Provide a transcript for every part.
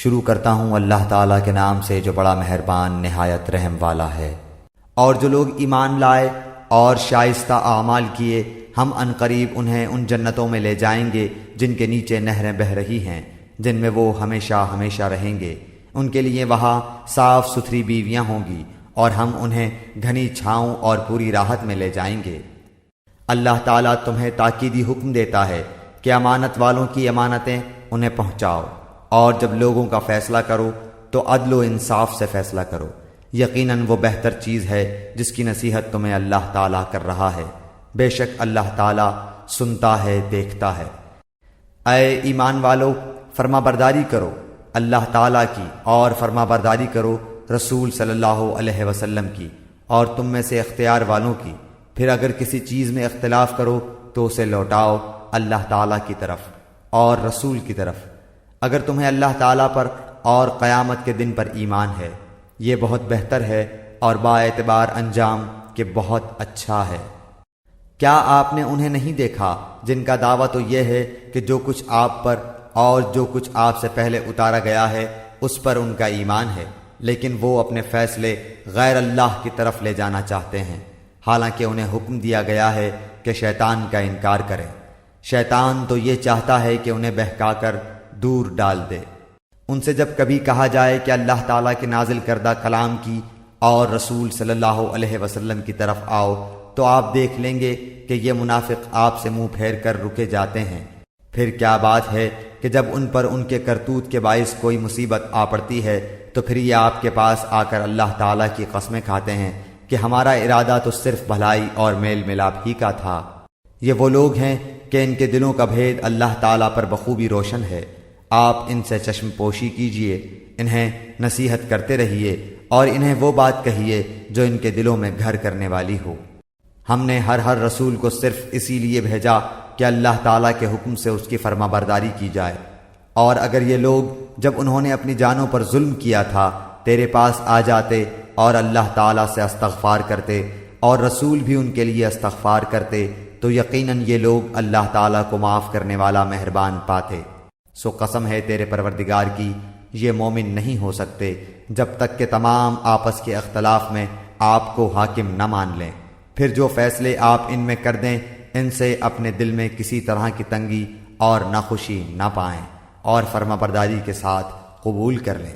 شروع کرتا ہوں اللہ تعالیٰ کے نام سے جو بڑا مہربان نہایت رحم والا ہے۔ اور جو لوگ ایمان لائے اور شائستہ اعمال کیے، ہم عنقریب انہیں ان جنتوں میں لے جائیں گے جن کے نیچے نہریں بہہ رہی ہیں، جن میں وہ ہمیشہ ہمیشہ رہیں گے۔ ان کے لیے وہاں صاف ستھری بیویاں ہوں گی، اور ہم انہیں گھنی چھاؤں اور پوری راحت میں لے جائیں گے۔ اللہ تعالیٰ تمہیں تاکیدی حکم دیتا ہے کہ امانت والوں کی امانتیں انہیں پہنچاؤ، اور جب لوگوں کا فیصلہ کرو تو عدل و انصاف سے فیصلہ کرو۔ یقیناً وہ بہتر چیز ہے جس کی نصیحت تمہیں اللہ تعالیٰ کر رہا ہے۔ بے شک اللہ تعالیٰ سنتا ہے، دیکھتا ہے۔ اے ایمان والو، فرما برداری کرو اللہ تعالیٰ کی، اور فرما برداری کرو رسول صلی اللہ علیہ وسلم کی، اور تم میں سے اختیار والوں کی۔ پھر اگر کسی چیز میں اختلاف کرو تو اسے لوٹاؤ اللہ تعالیٰ کی طرف اور رسول کی طرف، اگر تمہیں اللہ تعالیٰ پر اور قیامت کے دن پر ایمان ہے۔ یہ بہت بہتر ہے اور با اعتبار انجام کہ بہت اچھا ہے۔ کیا آپ نے انہیں نہیں دیکھا جن کا دعویٰ تو یہ ہے کہ جو کچھ آپ پر اور جو کچھ آپ سے پہلے اتارا گیا ہے اس پر ان کا ایمان ہے، لیکن وہ اپنے فیصلے غیر اللہ کی طرف لے جانا چاہتے ہیں، حالانکہ انہیں حکم دیا گیا ہے کہ شیطان کا انکار کریں۔ شیطان تو یہ چاہتا ہے کہ انہیں بہکا کر دور ڈال دے۔ ان سے جب کبھی کہا جائے کہ اللہ تعالیٰ کے نازل کردہ کلام کی اور رسول صلی اللہ علیہ وسلم کی طرف آؤ تو آپ دیکھ لیں گے کہ یہ منافق آپ سے منہ پھیر کر رکے جاتے ہیں۔ پھر کیا بات ہے کہ جب ان پر ان کے کرتوت کے باعث کوئی مصیبت آ پڑتی ہے تو پھر یہ آپ کے پاس آ کر اللہ تعالیٰ کی قسمیں کھاتے ہیں کہ ہمارا ارادہ تو صرف بھلائی اور میل ملاپ ہی کا تھا۔ یہ وہ لوگ ہیں کہ ان کے دلوں کا بھید اللہ تعالیٰ پر بخوبی روشن ہے۔ آپ ان سے چشم پوشی کیجئے، انہیں نصیحت کرتے رہیے، اور انہیں وہ بات کہیے جو ان کے دلوں میں گھر کرنے والی ہو۔ ہم نے ہر رسول کو صرف اسی لیے بھیجا کہ اللہ تعالیٰ کے حکم سے اس کی فرما برداری کی جائے، اور اگر یہ لوگ جب انہوں نے اپنی جانوں پر ظلم کیا تھا تیرے پاس آ جاتے اور اللہ تعالیٰ سے استغفار کرتے اور رسول بھی ان کے لیے استغفار کرتے تو یقیناً یہ لوگ اللہ تعالیٰ کو معاف کرنے والا مہربان پاتے۔ سو قسم ہے تیرے پروردگار کی، یہ مومن نہیں ہو سکتے جب تک کہ تمام آپس کے اختلاف میں آپ کو حاکم نہ مان لیں۔ پھر جو فیصلے آپ ان میں کر دیں ان سے اپنے دل میں کسی طرح کی تنگی اور ناخوشی نہ پائیں، اور فرما برداری کے ساتھ قبول کر لیں۔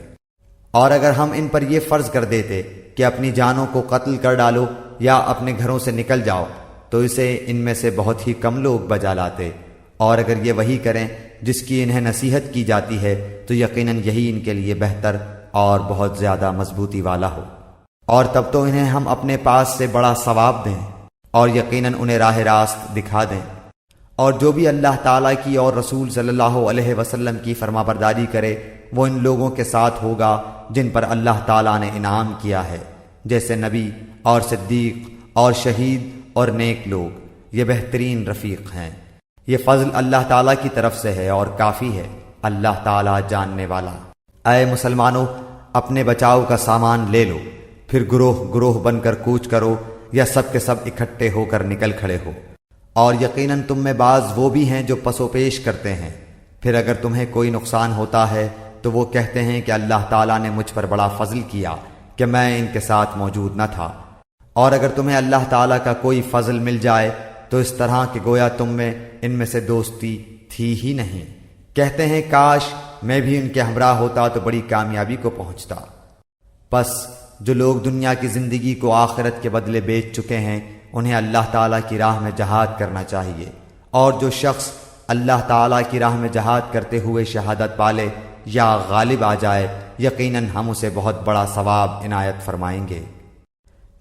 اور اگر ہم ان پر یہ فرض کر دیتے کہ اپنی جانوں کو قتل کر ڈالو یا اپنے گھروں سے نکل جاؤ تو اسے ان میں سے بہت ہی کم لوگ بجا لاتے، اور اگر یہ وہی کریں جس کی انہیں نصیحت کی جاتی ہے تو یقیناً یہی ان کے لیے بہتر اور بہت زیادہ مضبوطی والا ہو، اور تب تو انہیں ہم اپنے پاس سے بڑا ثواب دیں اور یقیناً انہیں راہ راست دکھا دیں۔ اور جو بھی اللہ تعالیٰ کی اور رسول صلی اللہ علیہ وسلم کی فرما برداری کرے وہ ان لوگوں کے ساتھ ہوگا جن پر اللہ تعالیٰ نے انعام کیا ہے، جیسے نبی اور صدیق اور شہید اور نیک لوگ، یہ بہترین رفیق ہیں۔ یہ فضل اللہ تعالیٰ کی طرف سے ہے اور کافی ہے، اللہ تعالیٰ جاننے والا۔ اے مسلمانوں، اپنے بچاؤ کا سامان لے لو، پھر گروہ گروہ بن کر کوچ کرو یا سب کے سب اکٹھے ہو کر نکل کھڑے ہو، اور یقیناً تم میں بعض وہ بھی ہیں جو پس و پیش کرتے ہیں۔ پھر اگر تمہیں کوئی نقصان ہوتا ہے تو وہ کہتے ہیں کہ اللہ تعالیٰ نے مجھ پر بڑا فضل کیا کہ میں ان کے ساتھ موجود نہ تھا، اور اگر تمہیں اللہ تعالیٰ کا کوئی فضل مل جائے تو اس طرح کہ گویا تم میں ان میں سے دوستی تھی ہی نہیں، کہتے ہیں کاش میں بھی ان کے ہمراہ ہوتا تو بڑی کامیابی کو پہنچتا۔ پس جو لوگ دنیا کی زندگی کو آخرت کے بدلے بیچ چکے ہیں انہیں اللہ تعالیٰ کی راہ میں جہاد کرنا چاہیے، اور جو شخص اللہ تعالیٰ کی راہ میں جہاد کرتے ہوئے شہادت پالے یا غالب آ جائے یقیناً ہم اسے بہت بڑا ثواب عنایت فرمائیں گے۔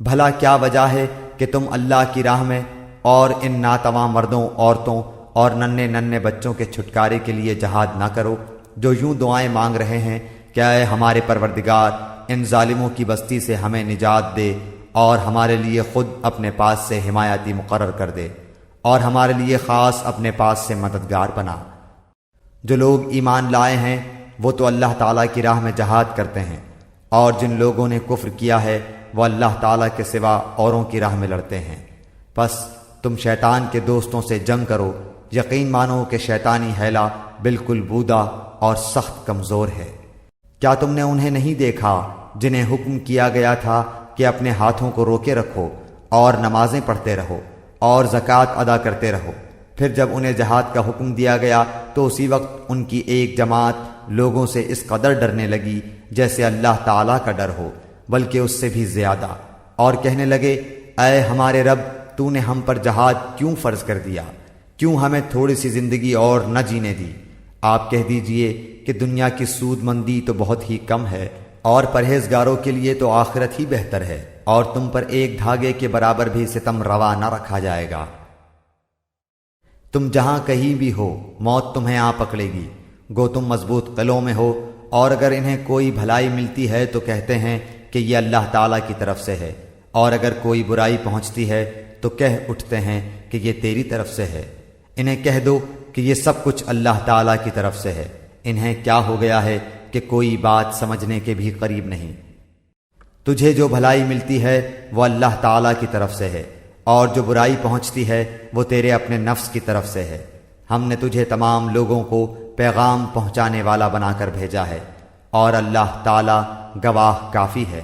بھلا کیا وجہ ہے کہ تم اللہ کی راہ میں اور ان ناتواں مردوں، عورتوں اور ننھے بچوں کے چھٹکارے کے لیے جہاد نہ کرو جو یوں دعائیں مانگ رہے ہیں کہ اے ہمارے پروردگار ان ظالموں کی بستی سے ہمیں نجات دے اور ہمارے لیے خود اپنے پاس سے حمایتی مقرر کر دے اور ہمارے لیے خاص اپنے پاس سے مددگار بنا۔ جو لوگ ایمان لائے ہیں وہ تو اللہ تعالیٰ کی راہ میں جہاد کرتے ہیں، اور جن لوگوں نے کفر کیا ہے وہ اللہ تعالیٰ کے سوا اوروں کی راہ میں لڑتے ہیں۔ پس تم شیطان کے دوستوں سے جنگ کرو، یقین مانو کہ شیطانی حیلہ بالکل بودا اور سخت کمزور ہے۔ کیا تم نے انہیں نہیں دیکھا جنہیں حکم کیا گیا تھا کہ اپنے ہاتھوں کو روکے رکھو اور نمازیں پڑھتے رہو اور زکوٰۃ ادا کرتے رہو؟ پھر جب انہیں جہاد کا حکم دیا گیا تو اسی وقت ان کی ایک جماعت لوگوں سے اس قدر ڈرنے لگی جیسے اللہ تعالیٰ کا ڈر ہو، بلکہ اس سے بھی زیادہ، اور کہنے لگے اے ہمارے رب، تو نے ہم پر جہاد کیوں فرض کر دیا؟ کیوں ہمیں تھوڑی سی زندگی اور نہ جینے دی؟ آپ کہہ دیجئے کہ دنیا کی سود مندی تو بہت ہی کم ہے، اور پرہیزگاروں کے لیے تو آخرت ہی بہتر ہے، اور تم پر ایک دھاگے کے برابر بھی ستم روا نہ رکھا جائے گا۔ تم جہاں کہیں بھی ہو، موت تمہیں آ پکڑے گی، گو تم مضبوط قلعوں میں ہو، اور اگر انہیں کوئی بھلائی ملتی ہے تو کہتے ہیں کہ یہ اللہ تعالیٰ کی طرف سے ہے، اور اگر کوئی برائی پہنچتی ہے تو کہہ اٹھتے ہیں کہ یہ تیری طرف سے ہے۔ انہیں کہہ دو کہ یہ سب کچھ اللہ تعالیٰ کی طرف سے ہے، انہیں کیا ہو گیا ہے کہ کوئی بات سمجھنے کے بھی قریب نہیں۔ تجھے جو بھلائی ملتی ہے وہ اللہ تعالیٰ کی طرف سے ہے، اور جو برائی پہنچتی ہے وہ تیرے اپنے نفس کی طرف سے ہے۔ ہم نے تجھے تمام لوگوں کو پیغام پہنچانے والا بنا کر بھیجا ہے، اور اللہ تعالیٰ گواہ کافی ہے۔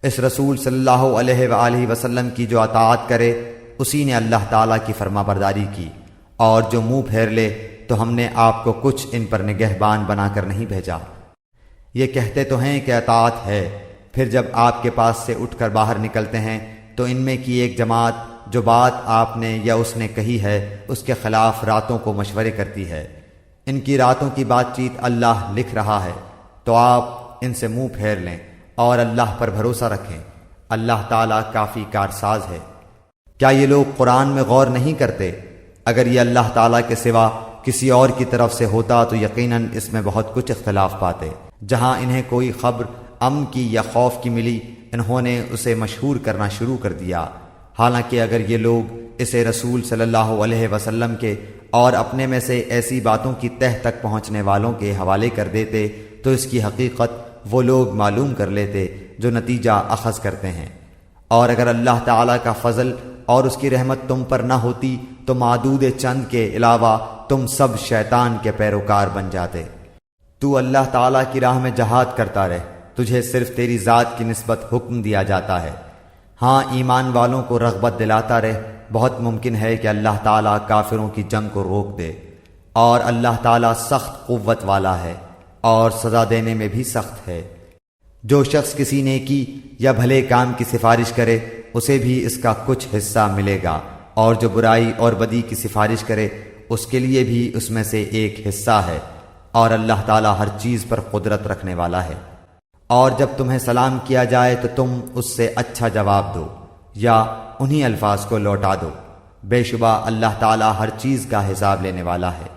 اس رسول صلی اللہ علیہ وآلہ وسلم کی جو اطاعت کرے اسی نے اللہ تعالیٰ کی فرما برداری کی، اور جو منہ پھیر لے تو ہم نے آپ کو کچھ ان پر نگہبان بنا کر نہیں بھیجا۔ یہ کہتے تو ہیں کہ اطاعت ہے، پھر جب آپ کے پاس سے اٹھ کر باہر نکلتے ہیں تو ان میں کی ایک جماعت جو بات آپ نے یا اس نے کہی ہے اس کے خلاف راتوں کو مشورے کرتی ہے۔ ان کی راتوں کی بات چیت اللہ لکھ رہا ہے، تو آپ ان سے منہ پھیر لیں اور اللہ پر بھروسہ رکھیں، اللہ تعالیٰ کافی کارساز ہے۔ کیا یہ لوگ قرآن میں غور نہیں کرتے؟ اگر یہ اللہ تعالیٰ کے سوا کسی اور کی طرف سے ہوتا تو یقیناً اس میں بہت کچھ اختلاف پاتے۔ جہاں انہیں کوئی خبر امن کی یا خوف کی ملی انہوں نے اسے مشہور کرنا شروع کر دیا، حالانکہ اگر یہ لوگ اسے رسول صلی اللہ علیہ وسلم کے اور اپنے میں سے ایسی باتوں کی تہ تک پہنچنے والوں کے حوالے کر دیتے تو اس کی حقیقت وہ لوگ معلوم کر لیتے جو نتیجہ اخذ کرتے ہیں۔ اور اگر اللہ تعالیٰ کا فضل اور اس کی رحمت تم پر نہ ہوتی تو معدود چند کے علاوہ تم سب شیطان کے پیروکار بن جاتے۔ تو اللہ تعالیٰ کی راہ میں جہاد کرتا رہ، تجھے صرف تیری ذات کی نسبت حکم دیا جاتا ہے۔ ہاں ایمان والوں کو رغبت دلاتا رہ، بہت ممکن ہے کہ اللہ تعالیٰ کافروں کی جنگ کو روک دے، اور اللہ تعالیٰ سخت قوت والا ہے اور سزا دینے میں بھی سخت ہے۔ جو شخص کسی نیکی یا بھلے کام کی سفارش کرے اسے بھی اس کا کچھ حصہ ملے گا، اور جو برائی اور بدی کی سفارش کرے اس کے لیے بھی اس میں سے ایک حصہ ہے، اور اللہ تعالیٰ ہر چیز پر قدرت رکھنے والا ہے۔ اور جب تمہیں سلام کیا جائے تو تم اس سے اچھا جواب دو یا انہی الفاظ کو لوٹا دو، بے شبہ اللہ تعالیٰ ہر چیز کا حساب لینے والا ہے۔